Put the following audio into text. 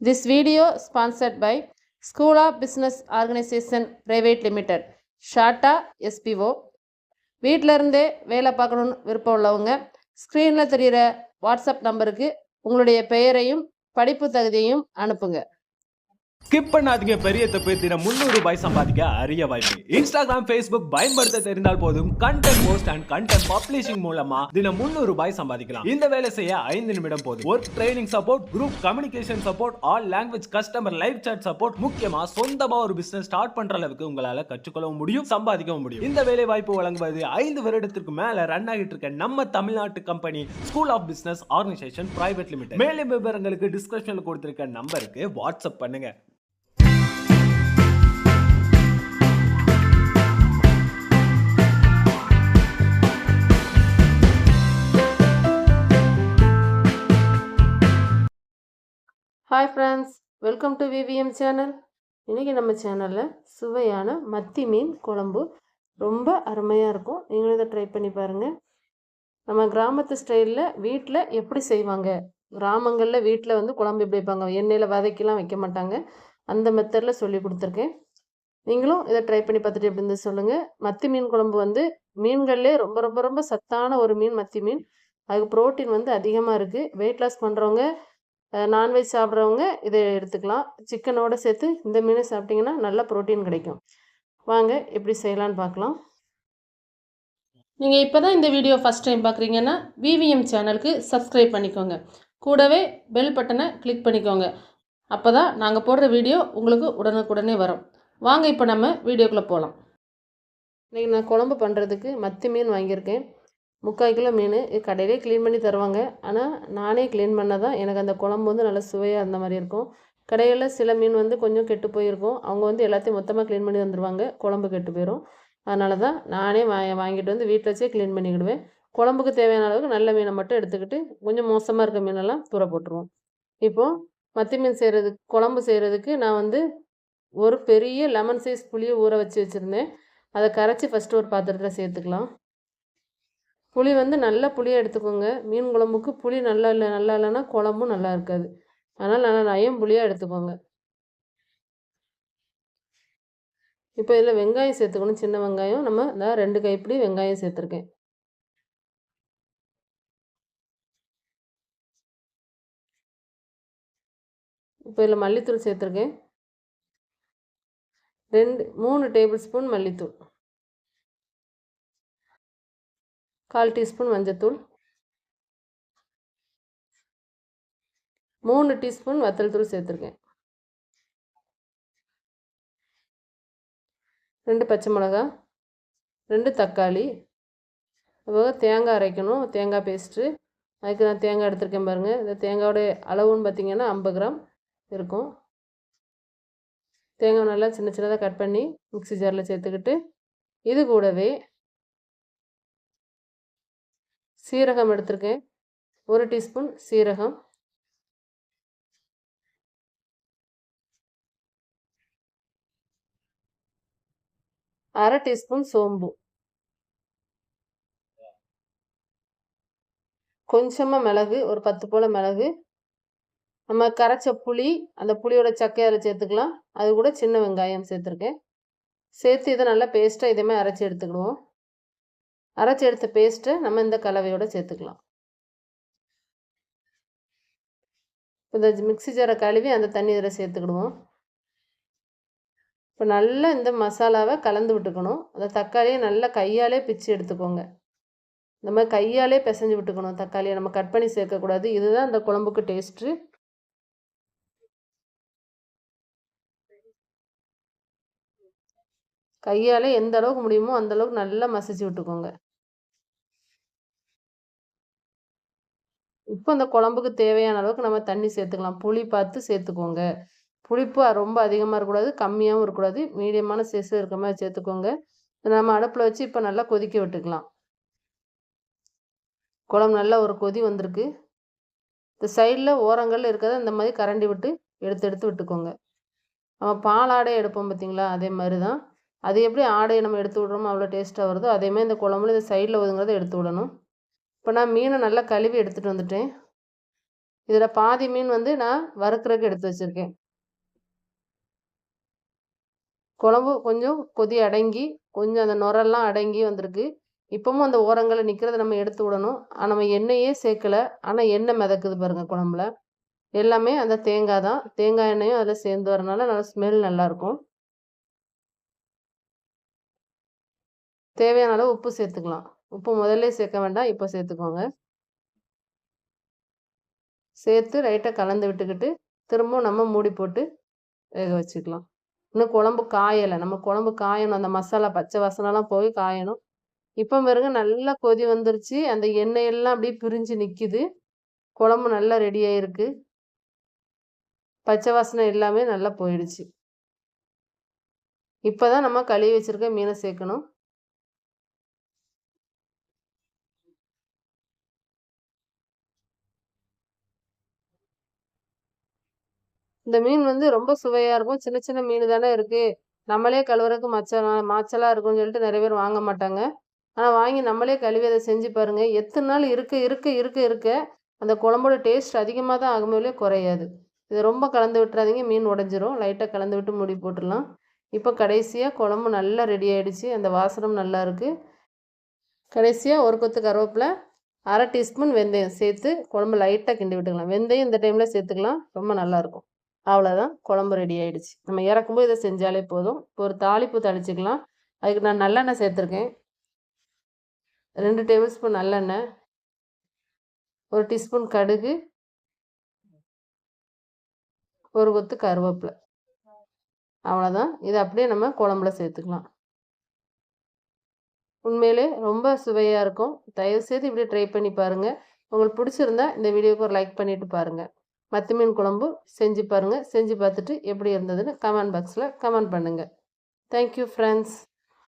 This video sponsored by School of Business Organization Private Limited, ஷார்ட்டா SPO. வீட்டில் இருந்தே வேலை பார்க்கணுன்னு விருப்பம் உள்ளவங்க ஸ்க்ரீனில் தெரிகிற வாட்ஸ்அப் நம்பருக்கு உங்களுடைய பெயரையும் படிப்பு தகுதியையும் அனுப்புங்க. ஸ்கிப் பண்ணாதீங்க, பெரிய தப்பு. தினம் 300 ரூபாய் சம்பாதிக்க அரிய வாய்ப்பு. இன்ஸ்டாகிராம், ஃபேஸ்புக் பயன்படுத்த தெரிந்தால் போதும். Content post and content publishing மூலமா தினம் 300 ரூபாய் சம்பாதிக்கலாம். இந்த வேலை செய்ய 5 நிமிடம் போதும். Work training support, group communication support, all language customer live chat support, முக்கியமா சொந்தமா ஒரு பிசினஸ் ஸ்டார்ட் பண்ற அளவுக்கு உங்களால கற்றுக்கொள்ளவும் முடியும், சம்பாதிக்கவும் முடியும். இந்த வேலை வாய்ப்பு வழங்குவது 5 வருடத்திற்கு மேல ரன் ஆகிட்டு இருக்க நம்ம தமிழ்நாட்டு company school of business organisation private limited. மேலும் விவரங்களுக்கு டிஸ்கிரிப்ஷன்ல கொடுத்திருக்க நம்பருக்கு வாட்ஸ்அப் பண்ணுங்க. Hi friends, welcome to VVM channel. இன்றைக்கி நம்ம சேனலில் சுவையான மத்தி மீன் குழம்பு ரொம்ப அருமையாக இருக்கும். நீங்களும் இதை ட்ரை பண்ணி பாருங்கள். நம்ம கிராமத்து ஸ்டைலில் வீட்டில் எப்படி செய்வாங்க, கிராமங்களில் வீட்டில் வந்து குழம்பு எப்படி வைப்பாங்க, எண்ணெயில் வதக்கிலாம் வைக்க மாட்டாங்க, அந்த மெத்தடில் சொல்லி கொடுத்துருக்கேன். நீங்களும் இதை ட்ரை பண்ணி பார்த்துட்டு எப்படி இருந்து சொல்லுங்கள். மத்தி மீன் குழம்பு வந்து மீன்கள்லேயே ரொம்ப ரொம்ப ரொம்ப சத்தான ஒரு மீன் மத்தி மீன். அதுக்கு ப்ரோட்டீன் வந்து அதிகமாக இருக்குது. வெயிட் லாஸ் பண்ணுறவங்க, நான்வெஜ் சாப்பிட்றவங்க இதை எடுத்துக்கலாம். சிக்கனோடு சேர்த்து இந்த மீனை சாப்பிட்டிங்கன்னா நல்ல ப்ரோட்டீன் கிடைக்கும். வாங்க எப்படி செய்யலான்னு பார்க்கலாம். நீங்கள் இப்போ தான் இந்த வீடியோ ஃபஸ்ட் டைம் பார்க்குறீங்கன்னா விவிஎம் சேனலுக்கு சப்ஸ்கிரைப் பண்ணிக்கோங்க. கூடவே பெல் பட்டனை கிளிக் பண்ணிக்கோங்க. அப்போ தான் நாங்கள் போடுற வீடியோ உங்களுக்கு உடனுக்குடனே வரும். வாங்க இப்போ நம்ம வீடியோக்குள்ளே போகலாம். இன்றைக்கி நான் குழம்பு பண்ணுறதுக்கு மத்தி மீன் வாங்கியிருக்கேன். 3/4 கிலோ மீன். இது கடையிலே க்ளீன் பண்ணி தருவாங்க. ஆனால் நானே க்ளீன் பண்ணால் தான் எனக்கு அந்த குழம்பு வந்து நல்லா சுவையாக அந்த மாதிரி இருக்கும். கடையில் சில மீன் வந்து கொஞ்சம் கெட்டு போயிருக்கும். அவங்க வந்து எல்லாத்தையும் மொத்தமாக க்ளீன் பண்ணி தந்துடுவாங்க, குழம்பு கெட்டு போயிடும். அதனால தான் நானே வாங்கிட்டு வந்து வீட்டில் வச்சே க்ளீன் பண்ணிக்கிடுவேன். குழம்புக்கு தேவையான அளவுக்கு நல்ல மீனை மட்டும் எடுத்துக்கிட்டு கொஞ்சம் மோசமாக இருக்க மீனெல்லாம் தூர போட்டுருவோம். இப்போது மத்தி மீன் செய்கிறதுக்கு, குழம்பு செய்கிறதுக்கு நான் வந்து ஒரு பெரிய லெமன் சைஸ் புளியை ஊற வச்சுருந்தேன். அதை கரைச்சி ஃபஸ்ட்டு ஒரு பாத்திரத்தில் சேர்த்துக்கலாம். புளி வந்து நல்ல புளியாக எடுத்துக்கோங்க. மீன் குழம்புக்கு புளி நல்லா இல்லைன்னா குழம்பும் நல்லா இருக்காது. அதனால் நல்லா நயம் புளியாக எடுத்துக்கோங்க. இப்போ இதில் வெங்காயம் சேர்த்துக்கணும். சின்ன வெங்காயம் நம்ம இந்த 2 கைப்பிடி வெங்காயம் சேர்த்துருக்கேன். இப்போ இதில் மல்லித்தூள் சேர்த்துருக்கேன். 3 டேபிள் ஸ்பூன் மல்லித்தூள், 1/4 டீஸ்பூன் மஞ்சத்தூள், 3 டீஸ்பூன் வத்தல் தூள் சேர்த்துருக்கேன். 2 பச்சை மிளகா, 2 தக்காளி, அதுபோக தேங்காய் அரைக்கணும், தேங்காய் பேஸ்ட்டு. அதுக்கு நான் தேங்காய் எடுத்துருக்கேன் பாருங்கள். இந்த தேங்காயோட அளவுன்னு பார்த்திங்கன்னா 50 கிராம் இருக்கும். தேங்காய் நல்லா சின்ன சின்னதாக கட் பண்ணி மிக்ஸி ஜாரில் சேர்த்துக்கிட்டு, இது கூடவே சீரகம் எடுத்திருக்கேன். 1 டீஸ்பூன் சீரகம், 1/2 டீஸ்பூன் சோம்பு, கொஞ்சமாக மிளகு, ஒரு 10 போல் மிளகு, நம்ம கரைச்ச புளி, அந்த புளியோட சக்கையை அதில் சேர்த்துக்கலாம். அது கூட சின்ன வெங்காயம் சேர்த்துருக்கேன். சேர்த்து இதை நல்லா பேஸ்ட்டாக இதேமாதிரி அரைச்சி எடுத்துக்கிடுவோம். அரைச்சி எடுத்த பேஸ்ட்டை நம்ம இந்த கலவையோடு சேர்த்துக்கலாம். இந்த மிக்ஸி ஜாரை கழுவி அந்த தண்ணி இதில் சேர்த்துக்கிடுவோம். இப்போ நல்லா இந்த மசாலாவை கலந்து விட்டுக்கணும். அந்த தக்காளியை நல்லா கையாலே பிச்சு எடுத்துக்கோங்க. இந்த மாதிரி கையாலே பிசைஞ்சு விட்டுக்கணும். தக்காளியை நம்ம கட் பண்ணி சேர்க்கக்கூடாது. இதுதான் அந்த குழம்புக்கு டேஸ்ட்டு. கையால் எந்த அளவுக்கு முடியுமோ அந்த அளவுக்கு நல்லா மசிச்சு விட்டுக்கோங்க. இப்போ அந்த குழம்புக்கு தேவையான அளவுக்கு நம்ம தண்ணி சேர்த்துக்கலாம். புளி பார்த்து சேர்த்துக்கோங்க. புளிப்பு ரொம்ப அதிகமாக இருக்கக்கூடாது, கம்மியாகவும் இருக்கக்கூடாது, மீடியமான சைஸில் இருக்கிற மாதிரி சேர்த்துக்கோங்க. நம்ம அடுப்பில் வச்சு இப்போ நல்லா கொதிக்க விட்டுக்கலாம். குழம்பு நல்லா ஒரு கொதி வந்திருக்கு. இந்த சைடில் ஓரங்களில் இருக்கிறத இந்த மாதிரி கரண்டி விட்டு எடுத்து விட்டுக்கோங்க. நம்ம பால் ஆடை எடுப்போம் பார்த்திங்களா, அதே மாதிரி தான். அது எப்படி ஆடையை நம்ம எடுத்து விட்றோமோ அவ்வளோ டேஸ்ட்டாக வருதோ, அதேமாதிரி இந்த குழம்புல இந்த சைடில் ஒதுங்கிறத எடுத்து விடணும். இப்போ நான் மீனை நல்லா கழுவி எடுத்துகிட்டு வந்துட்டேன். இதில் பாதி மீன் வந்து நான் வறுக்கிறதுக்கு எடுத்து வச்சுருக்கேன். குழம்பு கொஞ்சம் கொதி அடங்கி கொஞ்சம் அந்த நுரெல்லாம் அடங்கி வந்திருக்கு. இப்பவும் அந்த ஓரங்களில் நிற்கிறத நம்ம எடுத்து விடணும். நம்ம எண்ணெயே சேர்க்கலை, ஆனால் எண்ணெய் மிதக்குது பாருங்கள் குழம்புல. எல்லாமே அந்த தேங்காய் தான். தேங்காய் எண்ணெயும் அதில் சேர்ந்து வரனால நல்லா ஸ்மெல் நல்லாயிருக்கும். தேவையான அளவு உப்பு சேர்த்துக்கலாம். உப்பு முதல்ல சேர்க்க வேண்டாம், இப்போ சேர்த்துக்கோங்க. சேர்த்து லைட்டாக கலந்து விட்டுக்கிட்டு திரும்பவும் நம்ம மூடி போட்டு வேக வச்சுக்கலாம். இன்னும் குழம்பு காயலை, நம்ம குழம்பு காயணும், அந்த மசாலா பச்சை வாசனைலாம் போய் காயணும். இப்போ பாருங்க நல்லா கொதி வந்துருச்சு, அந்த எண்ணெயெல்லாம் அப்படியே பிரிஞ்சு நிற்கிது. குழம்பு நல்லா ரெடி ஆயிருக்கு. பச்சை வாசனை எல்லாமே நல்லா போயிடுச்சு. இப்போ தான் நம்ம கழுவி வச்சுருக்க மீனை சேர்க்கணும். இந்த மீன் வந்து ரொம்ப சுவையாக இருக்கும். சின்ன சின்ன மீன் தானே இருக்குது, நம்மளே கழுவுறதுக்கு மாச்சலாக இருக்கும்னு சொல்லிட்டு நிறைய பேர் வாங்க மாட்டாங்க. ஆனால் வாங்கி நம்மளே கழுவி அதை செஞ்சு பாருங்கள். எத்தனை நாள் இருக்க அந்த குழம்போட டேஸ்ட் அதிகமாக தான் ஆகும்போதே குறையாது. இதை ரொம்ப கலந்து விட்டுறாதீங்க, மீன் உடஞ்சிரும். லைட்டாக கலந்து விட்டு மூடி போட்டுடலாம். இப்போ கடைசியாக குழம்பு நல்லா ரெடி ஆகிடுச்சு, அந்த வாசனம் நல்லா இருக்குது. கடைசியாக ஒரு கொத்து கருவேப்பிலை, 1/2 டீஸ்பூன் வெந்தயம் சேர்த்து குழம்பு லைட்டாக கிண்டி விட்டுக்கலாம். வெந்தயம் இந்த டைமில் சேர்த்துக்கலாம், ரொம்ப நல்லாயிருக்கும். அவ்வளோதான், குழம்பு ரெடி ஆகிடுச்சு. நம்ம இறக்கும்போது இதை செஞ்சாலே போதும். இப்போ ஒரு தாளிப்பு தாளிச்சிக்கலாம். அதுக்கு நான் நல்லெண்ணெய் சேர்த்துருக்கேன். 2 டேபிள் ஸ்பூன் நல்லெண்ணெய், 1 டீஸ்பூன் கடுகு, 1 கொத்து கருவேப்பிலை. அவ்வளோதான். இதை அப்படியே நம்ம குழம்புல சேர்த்துக்கலாம். உண்மையிலே ரொம்ப சுவையாக இருக்கும். தயவுசெய்து இப்படி ட்ரை பண்ணி பாருங்கள். உங்களுக்கு பிடிச்சிருந்தா இந்த வீடியோவுக்கு ஒரு லைக் பண்ணிவிட்டு பாருங்கள். மத்தி மீன் குழம்பு செஞ்சு பாருங்கள். செஞ்சு பார்த்துட்டு எப்படி இருந்ததுன்னு கமெண்ட் பாக்ஸில் கமெண்ட் பண்ணுங்கள். Thank you friends.